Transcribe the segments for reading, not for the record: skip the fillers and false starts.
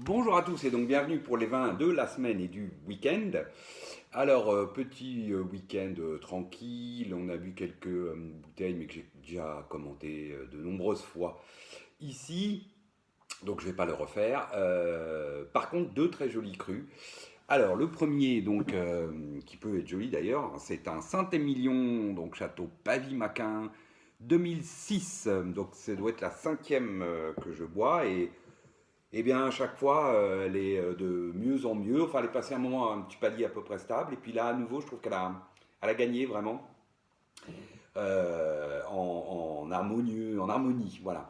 Bonjour à tous et donc bienvenue pour les vins de la semaine et du week-end. Alors, petit week-end tranquille, on a bu quelques bouteilles mais que j'ai déjà commenté de nombreuses fois ici, donc je ne vais pas le refaire. Par contre, deux très jolis crus. Alors, le premier, donc, qui peut être joli d'ailleurs, c'est un Saint-Émilion, donc château Pavie-Maquin 2006. Donc, ça doit être la cinquième que je bois et eh bien, à chaque fois, elle est de mieux en mieux. Enfin, elle est passée un moment à un petit palier à peu près stable. Et puis là, à nouveau, je trouve qu'elle a gagné vraiment en harmonieux, en harmonie. Voilà.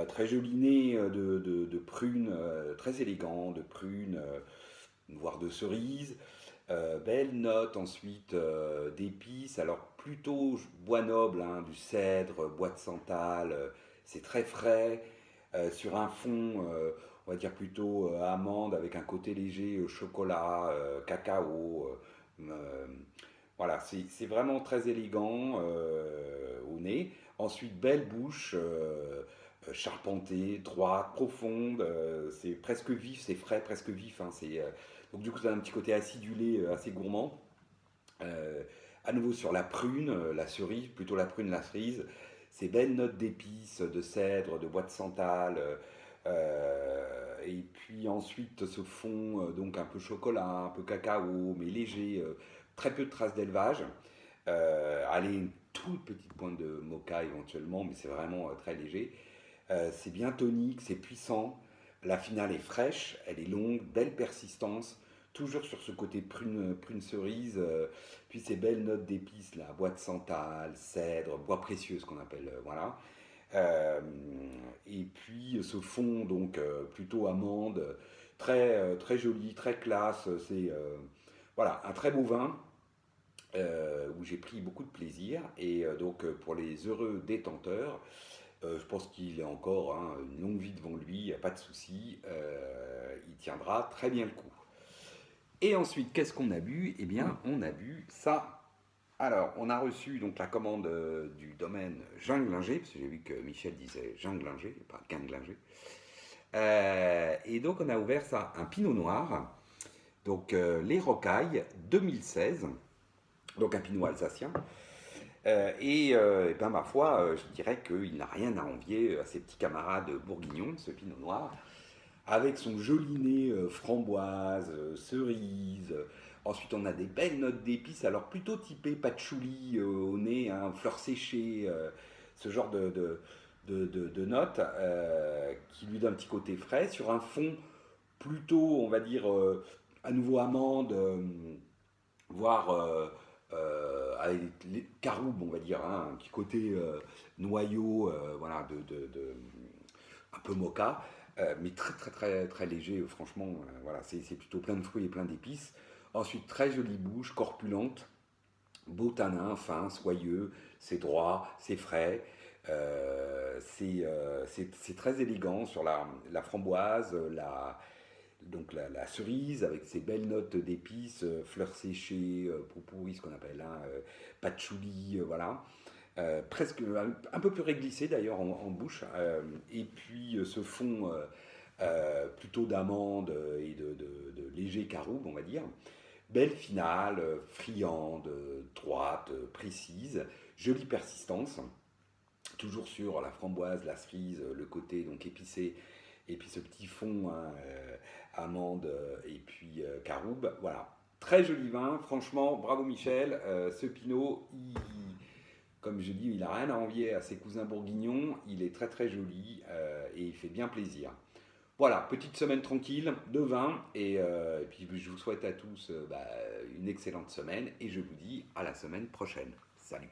Très joli nez de prunes, très élégant, de prunes, voire de cerises. Belle note ensuite d'épices. Alors, plutôt bois noble, hein, du cèdre, bois de santal. C'est très frais. Sur un fond, on va dire plutôt amande avec un côté léger chocolat, cacao. Euh, voilà, c'est vraiment très élégant au nez. Ensuite, belle bouche, charpentée, droite, profonde. C'est presque vif, c'est frais, presque vif. Hein, donc du coup, ça a un petit côté acidulé, assez gourmand. Euh, à nouveau sur la prune, la cerise, plutôt la prune, la cerise, ces belles notes d'épices, de cèdre, de bois de santal, et puis ensuite ce fond donc un peu chocolat, un peu cacao, mais léger, très peu de traces d'élevage. Allez, une toute petite pointe de mocha éventuellement, mais c'est vraiment très léger. C'est bien tonique, c'est puissant. La finale est fraîche, elle est longue, belle persistance, toujours sur ce côté prune cerise, puis ces belles notes d'épices, là, bois de santal, cèdre, bois précieux, ce qu'on appelle, voilà. Euh, et puis ce fond, donc plutôt amande, très joli, très classe. C'est voilà, un très beau vin où j'ai pris beaucoup de plaisir. Et donc pour les heureux détenteurs, je pense qu'il a encore hein, une longue vie devant lui, il n'y a pas de souci, il tiendra très bien le coup. Et ensuite, qu'est-ce qu'on a bu? Eh bien, on a bu ça. Alors, on a reçu donc la commande du domaine Ginglinger, parce que j'ai vu que Michel disait Ginglinger, et pas Ginglinger. Et donc, on a ouvert ça, un pinot noir, donc les Rocailles 2016, donc un pinot alsacien. Et ben, ma foi, je dirais qu'il n'a rien à envier à ses petits camarades bourguignons, ce pinot noir, avec son joli nez framboise, cerise. Ensuite, on a des belles notes d'épices, alors plutôt typé patchouli au nez, hein, fleurs séchées, ce genre de notes qui lui donne un petit côté frais, sur un fond plutôt, on va dire, à nouveau amande, voire avec les caroubes, on va dire, hein, un petit côté noyau, voilà, un peu mocha, mais très léger, franchement, voilà, c'est plutôt plein de fruits et plein d'épices. Ensuite, très jolie bouche, corpulente, beau tanin, fin, soyeux, c'est droit, c'est frais, c'est très élégant sur la framboise, la cerise avec ses belles notes d'épices, fleurs séchées, pourri, ce qu'on appelle hein, patchouli, voilà. Presque un peu plus réglissé d'ailleurs en bouche. Et puis ce fond plutôt d'amande et de léger caroube, on va dire. Belle finale, friande, droite, précise, jolie persistance, toujours sur la framboise, la cerise, le côté donc épicé, et puis ce petit fond hein, amande et puis caroube. Voilà, très joli vin, franchement, bravo Michel. Ce Pinot, comme je dis, il n'a rien à envier à ses cousins bourguignons, il est très joli et il fait bien plaisir. Voilà, petite semaine tranquille de vin et puis je vous souhaite à tous une excellente semaine et je vous dis à la semaine prochaine. Salut.